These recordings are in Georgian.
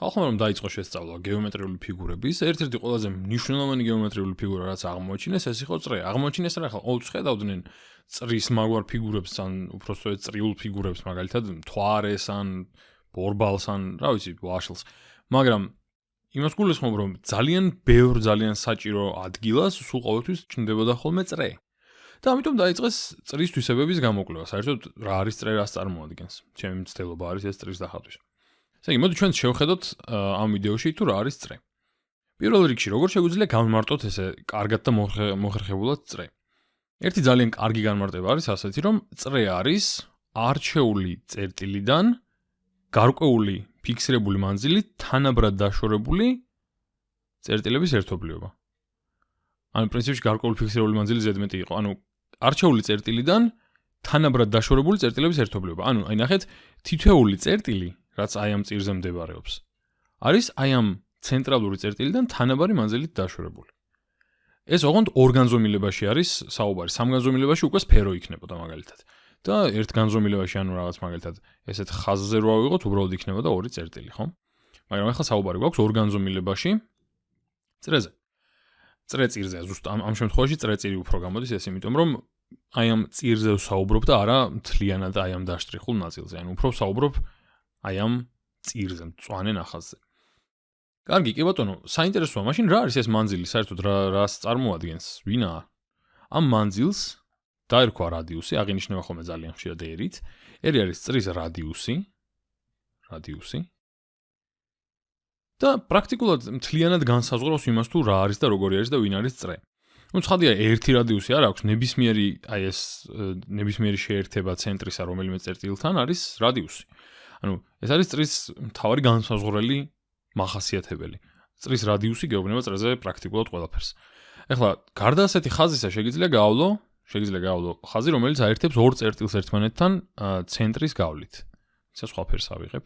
ხალხმა რომ დაიწყო შესწავლა გეომეტრიული ფიგურების, ერთ-ერთი ყველაზე მნიშვნელოვანი გეომეტრიული ფიგურა რაც აღმოაჩინეს, ეს იყო წრე. აღმოაჩინეს რა ხალხი ყოველთვის ხედავდნენ წრის მაგვარ ფიგურებს, ან უпростоეთ წრიულ ფიგურებს, მაგალითად მთვარეს ან ბორბალს ან რა ვიცი, ვაშლს. მაგრამ იმას გულისხმობ რომ ძალიან საჭირო ადგილას სულ ყოველთვის ჩნდებოდა ხოლმე წრე. და ამიტომ დაიწყეს წრის თვისებების გამოკვლევა. საერთოდ რა არის წრე, რას წარმოადგენს? ჩემი მცდელობა არის ეს წრის დახატვის. ესე იგი, მოდი ჩვენ შევხედოთ ამ ვიდეოში თუ რა არის წრე. პირველ რიგში, როგორ შეგვიძლია განმარტოთ ესე კარგად და მოხერხებულად წრე? ერთი ძალიან კარგი განმარტება არის ასეთი, რომ წრე არის არჩეული წერტილიდან გარკვეული ფიქსირებული მანძილით თანაბრად დაშორებული წერტილების ერთობლიობა. ანუ პრინციპში გარკვეული ფიქსირებული მანძილი ზედმეტი იყო. ანუ არჩეული წერტილიდან თანაბრად დაშორებული წერტილების ერთობლიობა. ანუ აი ნახეთ, თითოეული წერტილი, რაც აი ამ წირზე მდებარეობს, არის აი ამ ცენტრალური წერტილიდან თანაბარი მანძილით დაშორებული. ეს ოღონდ ორ განზომილებაში არის საუბარი. სამ განზომილებაში უკვე სფერო იქნებოდა მაგალითად. და ერთ განზომილებაში ანუ რაღაც მაგალითად ესეთ ხაზზე რო ავიღოთ, უბრალოდ იქნებოდა ორი წერტილი, ხო? მაგრამ ახლა საუბარი გვაქვს ორ განზომილებაში წრეზე. წრე წირზე, ზუსტად ამ შემთხვევაში წრე წირი უფრო გამოდის ეს იმიტომ რომ აი ამ წირზე ვსაუბრობ და არა მთლიანად აი ამ დაშტრიხულ ნაწილზე. ანუ უფრო ვსაუბრობ აი ამ წირზე, მწვანე ნახაზზე. კარგი, კი ბატონო, საინტერესოა, მაშინ რა არის ეს მანძილი, საერთოდ რას წარმოადგენს, ვინაა? ამ მანძილს დაერქვა რადიუსი, აღინიშნება ხოლმე ძალიან ხშირად ერით. ერი არის წრის რადიუსი. და პრაქტიკულად მთლიანად განსაზღვრავს იმას თუ რა არის და როგორი არის და ვინ არის წრე. ну ცხადია ერთი რადიუსი არ აქვს, ნებისმიერი აი ეს ნებისმიერი შეერთება ცენტრისა რომელიმე წერტილთან არის რადიუსი. ანუ ეს არის წრის მთავარი განსაზღვრელი მახასიათებელი. წრის რადიუსი გეუბნება წრეზე პრაქტიკულად ყველაფერს. ეხლა გარდა ასეთი ხაზისა შეგიძლია გავავლო ხაზი, რომელიც აერთებს ორ წერტილს ერთმანეთთან ცენტრის გავლით. ისა სხვა ფერს ავიღებ.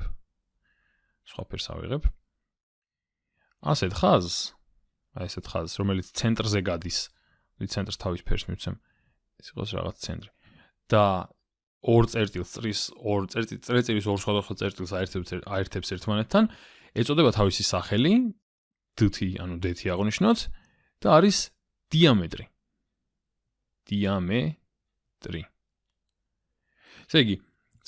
ასეთ ხაზს, რომელიც ცენტრზე გადის, ცენტრს თავის ფერს მივცემ, ეს იყოს რაღაც ცენტრი. და ორ წერტილს წრეწირის ორ სხვადასხვა წერტილს აერთებს ერთმანეთთან, ეწოდება თავისი სახელი, დ-ი, ანუ d-ი აღნიშნოთ და არის დიამეტრი. ესე იგი,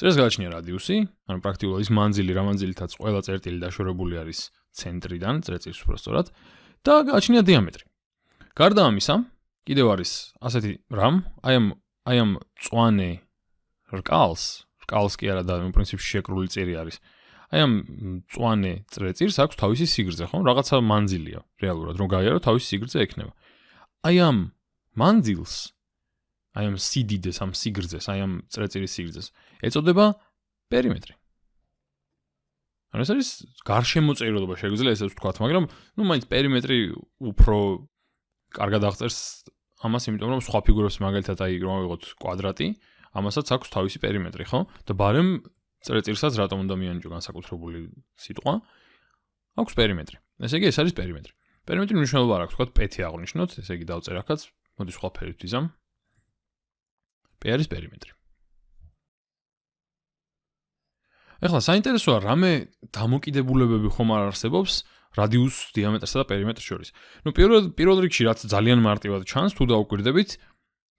წრეს გააჩნია რადიუსი, ანუ პრაქტიკულად ის მანძილი, რა მანძილითაც ყველა წერტილი დაშორებული არის ცენტრიდან, წრეწირის უბრალოდ და გააჩნია დიამეტრი. გარდა ამისა, კიდევ არის ასეთი რამ, აი ამ მწვანე რკალს კი არა და პრინციპში შეკრული წირი არის. აი ამ მწვანე წრეწირს აქვს თავისი სიგრძე, ხო? რაღაცა მანძილია, რეალურად რომ გაიარო, თავისი სიგრძე ექნება. აი ამ მანძილს, აი ამ სიდიდეს, ამ სიგრძეს, აი ამ წრეწირის სიგრძეს ეწოდება პერიმეტრი. ანუ ეს არის გარშემოწირულობა, შეგვიძლია ესე ვთქვათ, მაგრამ მაინც პერიმეტრი უფრო კარგად აღწერს ამას, იმიტომ რომ სხვა ფიგურებს მაგალითად აი რომ ავიღოთ კვადრატი, ამასაც აქვს თავისი პერიმეტრი, ხო? და ბარემ წრეწირსაც რატომ უნდა მიანიჭო განსაკუთრებული სიტყვა? აქვს პერიმეტრი. ესე იგი ეს არის პერიმეტრი. პერიმეტრი მნიშვნელობა არ აქვს, ვთქვათ, p-ი აღნიშნოთ, ესე იგი დავწერ ახაც, მოდი სხვა ფერით ვიზამ. p არის პერიმეტრი. ეხლა საინტერესოა, რამე დამოკიდებულებები ხომ არ არსებობს რადიუსს, დიამეტრსა და პერიმეტრს შორის. ну პირველ რიგში რაც ძალიან მარტივად ჩანს, თუ დაუკვირდებით,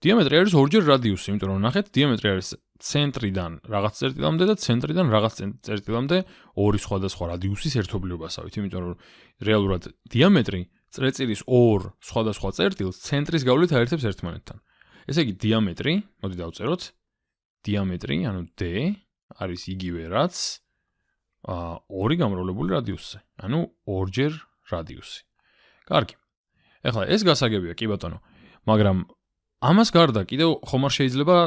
დიამეტრი არის ორჯერ რადიუსი, იმიტომ რომ ნახეთ, დიამეტრი არის ცენტრიდან რაღაც წერტილამდე და ცენტრიდან რაღაც წერტილამდე ორი სხვადასხვა რადიუსის ერთობლიობასავით, იმიტომ რომ რეალურად დიამეტრი წრეწირის ორ სხვადასხვა წერტილს ცენტრის გავლით აერთებს ერთმანეთთან. ესე იგი დიამეტრი, მოდი დავწეროთ, დიამეტრი, ანუ d არის იგივე რაც ორი გამრავლებული რადიუსზე, ანუ ორჯერ რადიუსი. კარგი. ეხლა ეს გასაგებია, კი ბატონო, მაგრამ ამას გარდა კიდევ ხომ არ შეიძლება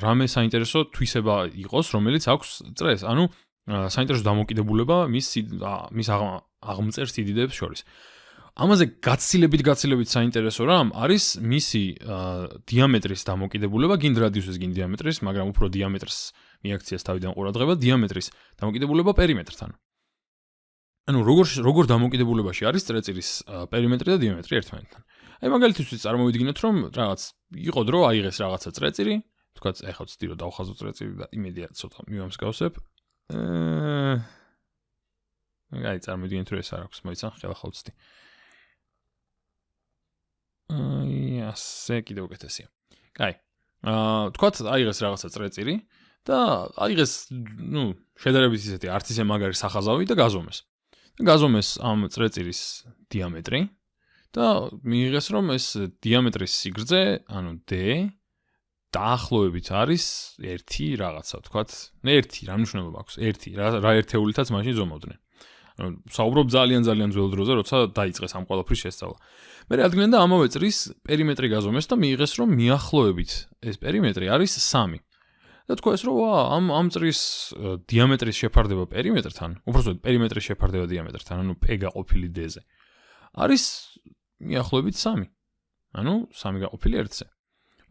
რამე საინტერესო თვისება იყოს, რომელიც აქვს წრეს, ანუ საინტერესო დამოკიდებულება მის აღმწერ სიდიდეებს შორის. ამაზე გაცილებით საინტერესო რამ არის მისი დიამეტრის დამოკიდებულება, გინდ რადიუსის, გინდ დიამეტრის, მაგრამ უფრო დიამეტრს მიაქციას თავიდან ყურადღება, დიამეტრის დამოკიდებულება პერიმეტრთან. ანუ როგორ დამოკიდებულებაში არის წრეწირის პერიმეტრი და დიამეტრი ერთმანეთთან. აი მაგალითისთვის წარმოვიდგინოთ, რომ რაღაც იყო დრო აიღეს რაღაცა წრეწირი, თქვათ, ეხლა ვცდი რომ დავხაზო წრეწირი და იმედია ცოტა მივამსგავსებ. აი, წარმოვიდგინეთ, რომ ეს არ აქვს, მოიცან, ხელა ხავცდი. ასე კიდევ უკეთესია. კაი. თქვათ, აიღეს რაღაცა წრეწირი და აიღეს, შედარებით ისეთი არც ისე მაგარი სახაზავი და გაზომეს. გაზომეს ამ წრეწირის დიამეტრი და მიიღეს, რომ ეს დიამეტრის სიგრძე, ანუ D დაახლოებით არის 1 რაღაცა, თქვათ, 1, რა მნიშვნელობა აქვს? 1, რა ერთეულითაც მაშინ ზომავდნენ. საუბრობ ძალიან ძველ დროზე, როცა დაიწყეს ამ ყველაფრის შესწავლა. მე რადგან და ამავე წრის პერიმეტრი გაზომეს და მიიღეს, რომ მიახლოებით ეს პერიმეტრი არის 3. და თქვეს, რომ ამ წრის დიამეტრის შეფარდება პერიმეტრთან, უბრალოდ პერიმეტრის შეფარდება დიამეტრთან, ანუ P გაყოფილი D-ზე, არის მიახლოებით 3. ანუ 3 გაყოფილი 1-ზე.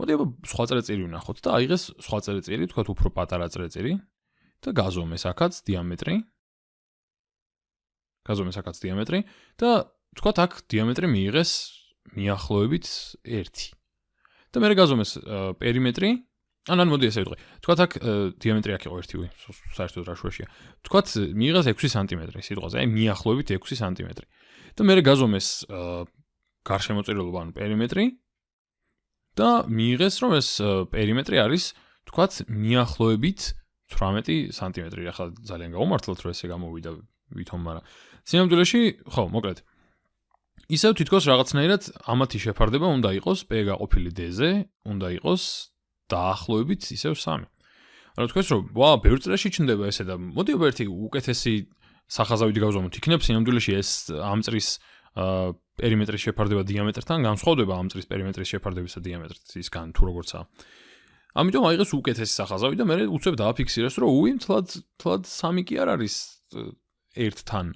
მოდი სხვა წრეწირი ვნახოთ და აიღეს სხვა წრეწირი, თქვათ უფრო პატარა წრეწირი და გაზომეს აქაც დიამეტრი. გაზომეს აქაც დიამეტრი და თქვათ აქ დიამეტრი მიიღეს მიახლოებით 1. და მე გაზომეს პერიმეტრი, ანუ მოდი ესე ვიტყვი. თქვათ აქ დიამეტრი აქ იყო 1, საერთოდ რა შუაშია. თქვათ მიიღეს 6 სანტიმეტრი სიტყვაზე, აი მიახლოებით 6 სანტიმეტრი. და მე გაზომეს გარშემოწირულობა, ანუ პერიმეტრი და მიიღეს, რომ ეს პერიმეტრი არის, თქვათ, მიახლოებით 18 სანტიმეტრი. ახლა ძალიან გაუმართლოთ, რომ ესე გამოვიდა ვითომ, მაგრამ სინამდვილეში, ხო, მოკლედ. ისევ თითქოს რაღაცნაირად ამათი შეფარდება უნდა იყოს P გაყოფილი D-ზე, უნდა იყოს დაახლოებით ისევ 3. ანუ თქვენს რომ, ბევრ წრეში ჩნდება ესე და მოდი ერთი უკეთესი სახაზავით გავზომოთ. იქნებ სინამდვილეში ეს ამ წრის პერიმეტრის შეფარდება დიამეტრთან, განსხვავდება ამ წრის პერიმეტრის შეფარდებისა დიამეტრისგან თუ როგორცაა. ამიტომ აიღეს უკეთესი სახაზავი და მე უცებ დააფიქსირეს, რომ თლად 3 კი არ არის 1-თან.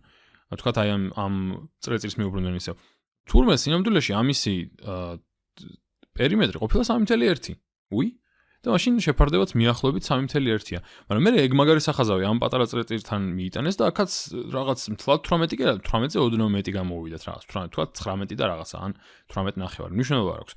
თქვათ აი ამ წრეწირის მიუბრუნდნენ ისევ. თურმე სინამდვილეში ამისი პერიმეტრი ყოფილა 3.1. და მაშინ შეფარდებაც მიახლოებით 3.1-ია. მაგრამ მე ეგ მაგარი სახაზავი ამ პატარა წრეწირთან მიიტანეს და აქაც რაღაც თლად 18 კი არა, 18-ზე ოდნავ მეტი გამოვიდათ რაღაც. თქვათ 19 და რაღაცა, ან 18.5. მნიშვნელობა არ აქვს.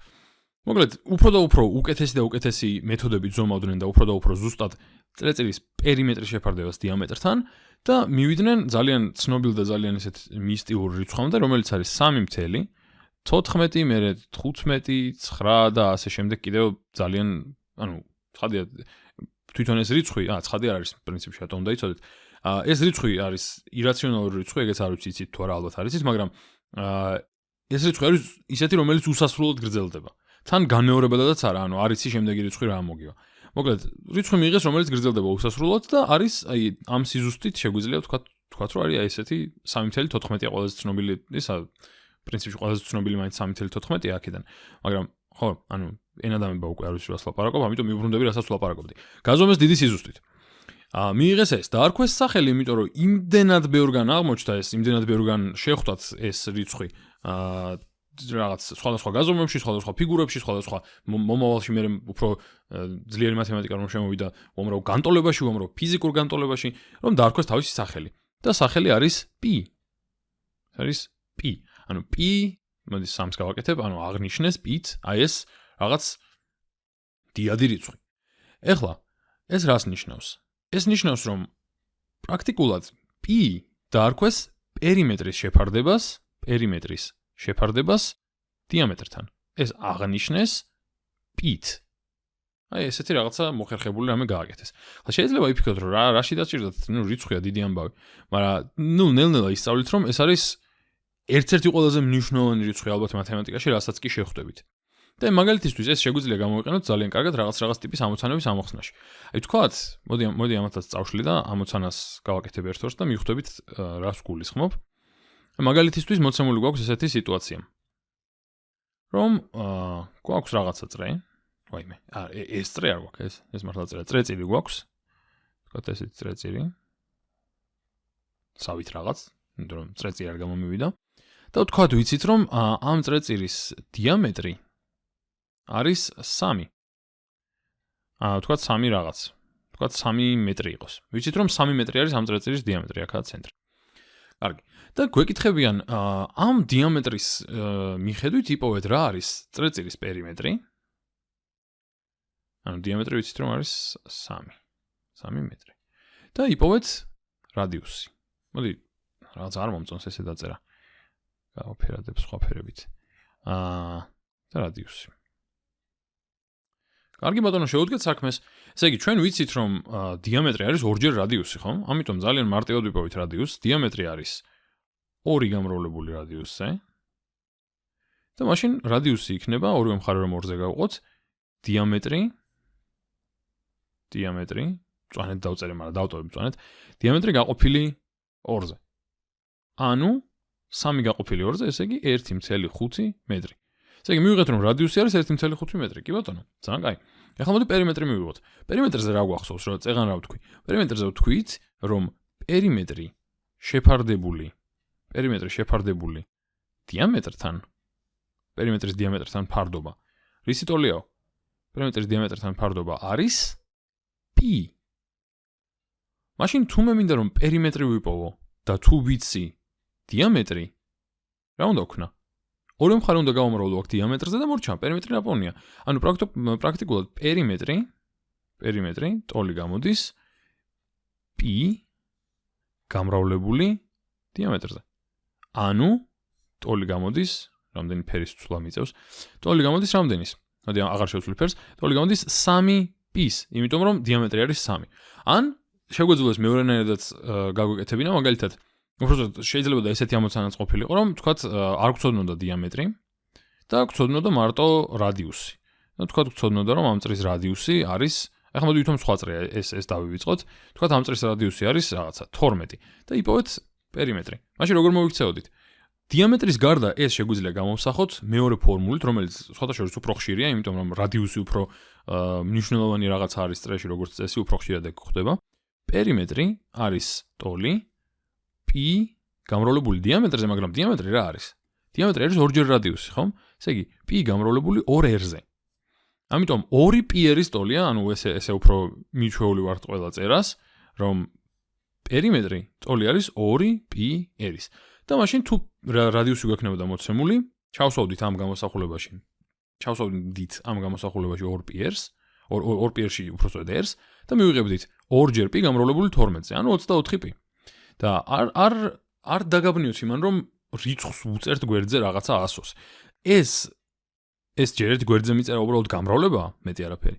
მოკლედ, უფრო და უფრო უკეთესი და უკეთესი მეთოდებით ზომავდნენ და უფრო ზუსტად წრეწირის პერიმეტრის შეფარდებას დიამეტრთან და მივიდნენ ძალიან ცნობილ და ძალიან ისეთ მისტიურ რიცხვამდე, რომელიც არის 3.14, მერე 15, 9 და ასე შემდეგ კიდევ ძალიან, ანუ ცხადია თვითონ ეს რიცხვი, ცხადი არ არის პრინციპში, რატომ უნდა იცოდეთ. ეს რიცხვი არის ირაციონალური რიცხვი, ეგეც არ ვიცი იცით თუ არა, ალბათ არის იცით, მაგრამ ეს რიცხვი არის ისეთი, რომელიც უსასრულოდ გრძელდება. თან განმეორებადაც არა, ანუ არ იცი შემდეგი რიცხვი რა მოგივა. მოკლედ, რიცხვი მიიღეს, რომელიც გრძელდება უსასრულოდ და არის აი ამ სიზუსტით შეგვიძლია თქვათ, რომ არის აი ესეთი 3.14 ყველაზე ცნობილი, ისა პრინციპში ყველაზე ცნობილი მაინც 3.14 აქედან. მაგრამ ხო, ანუ ენადამება უკვე არ ვიცი რას ლაპარაკობ, ამიტომ მიუბრუნდები რასაც ვლაპარაკობდი. გაზომეს დიდი სიზუსტით. მიიღეს ეს და არქვეს სახელი, იმიტომ რომ იმდენად ბევრგან აღმოჩნდა ეს, იმდენად ბევრგან შეხვდათ ეს რიცხვი, რაღაც სხვადასხვა გაზომვებში, სხვადასხვა ფიგურებში, სხვადასხვა მომავალში მე უფრო ძლიერი მათემატიკა რომ შემოვიდა უამრავ განტოლებაში, უამრავ ფიზიკურ განტოლებაში, რომ დაარქვეს თავისი სახელი. და სახელი არის P. არის P. ანუ P, მოდი 3-ს გავაკეთებ, ანუ აღნიშნეს P-თ, აი ეს რაღაც დიადი რიცხვი. ეხლა ეს რას ნიშნავს? ეს ნიშნავს, რომ პრაქტიკულად P დაარქვეს პერიმეტრის შეფარდებას დიამეტრთან. ეს აღნიშნეს P-თ. აი ესეთი რაღაცა მოხერხებული რამე გააკეთეს. ხა შეიძლება იფიქროთ, რომ რაში დაჭირდათ, რიცხვია დიდი ამბავი, მაგრამ ნელ-ნელა ისწავლით, რომ ეს არის ერთ-ერთი ყველაზე მნიშვნელოვანი რიცხვი ალბათ მათემატიკაში, რასაც კი შეხვდებით. და მაგალითისთვის ეს შეგვიძლია გამოვიყენოთ ძალიან კარგად რაღაც ტიპის ამოცანების ამოხსნაში. აი თქვათ, მოდი ამათაც წავშლი და ამოცანას გავაკეთებ ერთვარს და მივხვდებით რას გულისხმობ. მაგალითისთვის მოცემული გვაქვს ესეთი სიტუაცია. რომ გვაქვს რაღაცა წრე. ვაიმე, ეს წრე არ გვაქვს, ეს მართლა წრეწირი გვაქვს. თქვათ ესეთი წრეწირი. სავით რაღაც, იმიტომ რომ წრეწირი არ გამომივიდა. და თქვათ ვიცით, რომ ამ წრეწირის დიამეტრი არის 3. თქვათ 3 რაღაც. თქვათ 3 მეტრი იყოს. ვიცით, რომ 3 მეტრი არის ამ წრეწირის დიამეტრი, აქაა ცენტრი. კარგი. და გვეკითხებიან, ამ დიამეტრის მიხედვით იპოვეთ რა არის წრეწირის პერიმეტრი. ანუ დიამეტრი ვიცით, რომ არის 3 მეტრი. და იპოვეთ რადიუსი. მოდი რაღაც არ მომწონს ესე დაწერა. გავაფერადებ სხვა ფერებით. რადიუსი. კარგი ბატონო, შევუდგეთ საქმეს. ესე იგი, ჩვენ ვიცით, რომ დიამეტრი არის ორჯერ რადიუსი, ხო? ამიტომ ძალიან მარტივად ვიპოვით რადიუსს. დიამეტრი არის 2 გამრავლებული რადიუსზე. და მაშინ რადიუსი იქნება ორივე მხარე რომ 2-ზე გავყოთ, დიამეტრი, მწვანედ დავწერე, მაგრამ დავტოვებ მწვანედ, დიამეტრი გაყოფილი 2-ზე. ანუ 3 გაყოფილი 2-ზე, ესე იგი 1.5 მეტრი. ესე იგი მივიღეთ რომ რადიუსი არის 1.5 მეტრი, კი ბატონო? ძალიან კაი. ეხლა მოდი პერიმეტრი მივიღოთ. პერიმეტრზე რა გვახსოვს, რომ წეღან რა ვთქვი? პერიმეტრზე ვთქვით, რომ პერიმეტრი შეფარდებული დიამეტრთან, პერიმეტრის დიამეტრთან ფარდობა. რისი ტოლიაო? პერიმეტრის დიამეტრთან ფარდობა არის π. მაშინ თუ მე მინდა რომ პერიმეტრი ვიპოვო და თუ ვიცი დიამეტრი, რა უნდა ვქნა? ორივე მხარე უნდა გავამრავლო აქ დიამეტრზე და მორჩა, პერიმეტრი ნაპოვნია. ანუ პრაქტიკულად პერიმეტრი ტოლი გამოდის π გამრავლებული დიამეტრზე. ანუ ტოლი გამოდის, რამდენი ფერის ცვლა მიწევს? ტოლი გამოდის რამდენის? მოდი აღარ შევცვლი ფერს. ტოლი გამოდის 3π-ის, იმიტომ რომ დიამეტრი არის 3. ან შეგვეძლოს მეორენაირადაც გაგვეკეთებინა, მაგალითად, უბრალოდ შეიძლება და ესეთი ამოცანაც ყოფილიყო, რომ თქვათ არ გვცოდნოდა დიამეტრი და გვცოდნოდა მარტო რადიუსი. და თქვათ გვცოდნოდა რომ ამ წრის რადიუსი არის, ახლა მოდი ვითომ სხვა წრია ეს დავივიწყოთ. თქვათ ამ წრის რადიუსი არის რაღაცა 12 და იპოვეთ პერიმეტრი. მაშინ როგორ მოვიქცეოდით? დიამეტრის გარდა ეს შეგვიძლია გამოვსახოთ მეორე ფორმულით, რომელიც სხვადასხვა უფრო ხშირია, იმიტომ რომ რადიუსი უფრო მნიშვნელოვანი რაღაცა არის წრეში, როგორც წესი, უფრო ხშირად გვხვდება. პერიმეტრი არის ტოლი π გამრავლებული დიამეტრზე, მაგრამ დიამეტრი რა არის? დიამეტრი არის ორჯერ რადიუსი, ხო? ესე იგი, π გამრავლებული 2r-ზე. ამიტომ 2πr-ის ტოლია, ანუ ესე უფრო მიჩვეული ვართ ყველა წერას, რომ პერიმეტრი ტოლი არის 2πr-ის. და მაშინ თუ რადიუსი გვექნებოდა მოცემული, ჩავსვავდით ამ გამოსახულებაში 2πr-ს, 2πr-ში უბრალოდ r-ს და მივიღებდით 2ჯერ π გამრავლებული 12-ზე, ანუ 24π. და არ დაგაბნიოთ იმან, რომ რიცხვს უწერთ გვერდზე რაღაცა 100-ს. ეს ჯერ ერთ გვერდზე მიწერა უბრალოდ გამრავლებაა, მეტი არაფერი.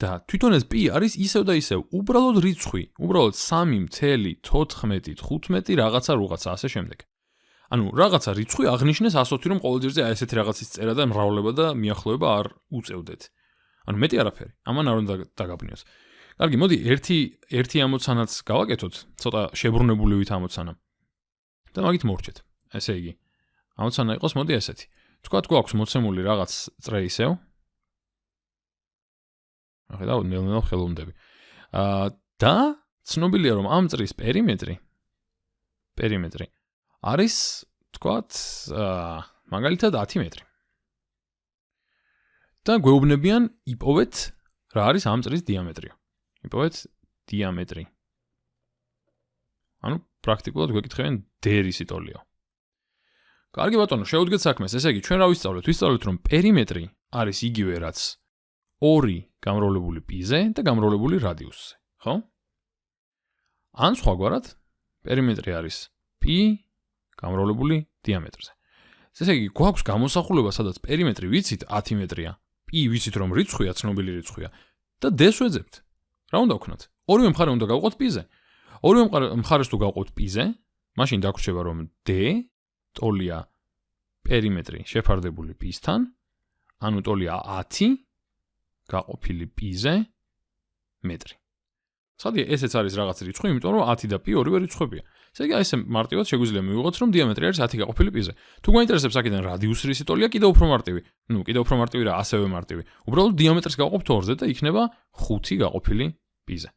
და თვითონ ეს π არის ისევ და ისევ, უბრალოდ რიცხვი, უბრალოდ 3.14.15 რაღაცა ასე შემდეგ. ანუ რაღაცა რიცხვი აღნიშნეს 120 რომ ყოველ ჯერზე აი ესეთი რაღაცის წერა და მრავლება და მიახლოება არ უწევდეთ. ანუ მეტი არაფერი. ამან არ უნდა დაგაბნიოთ. კარგი, მოდი ერთი ამოცანაც გავაკეთოთ, ცოტა შებრუნებული ვით ამოცანა. და მაგით მორჩეთ. ესე იგი, ამოცანა იყოს, მოდი ესეთი. თქვათ გვაქვს მოცემული რაღაც წრე ისევ. ახედავ, ნელ-ნელა ხელოვნდები. და ცნობილია რომ ამ წრის პერიმეტრი არის, თქვათ, მაგალითად 10 მეტრი. და გვეუბნებიან იპოვეთ რა არის ამ წრის დიამეტრია. იპოვეთ დიამეტრი. ანუ პრაქტიკულად გვეკითხებიან d-რის ტოლიო. კარგი ბატონო, შევუდგეთ საქმეს. ესე იგი, ჩვენ რა ვისწავლეთ? ვისწავლეთ რომ პერიმეტრი არის იგივე რაც 2 გამრავლებული π-ზე და გამრავლებული რადიუსზე, ხო? ან სხვაგვარად, პერიმეტრი არის π გამრავლებული დიამეტრზე. ესე იგი, გვაქვს გამოსახულება, სადაც პერიმეტრი ვიცით 10 მეტრია, π ვიცით რომ რიცხვია, ცნობილი რიცხვია და d-ს ვეძებთ. რა უნდა ვქნათ? ორივე მხარე უნდა გავყოთ π-ზე. ორივე მხარეს თუ გავყოთ π-ზე, მაშინ დაგვრჩება რომ d ტოლია პერიმეტრი შეფარდებული π-სთან, ანუ ტოლია 10 გაყოფილი π-ზე მეტრი. სადი ესეც არის რაღაც რიცხვი, იმიტომ რომ 10 და π ორივე რიცხვებია. ესე იგი, ესე მარტივად შეგვიძლია მივიღოთ, რომ დიამეტრი არის 10 გაყოფილი π-ზე. თუ გვაინტერესებს აქედან რადიუსი რისი ტოლია, კიდევ უფრო მარტივი. კიდევ უფრო მარტივი რა, ასევე მარტივი. უბრალოდ დიამეტრს გავყოფთ 2-ზე და იქნება 5 გაყოფილი π-ზე.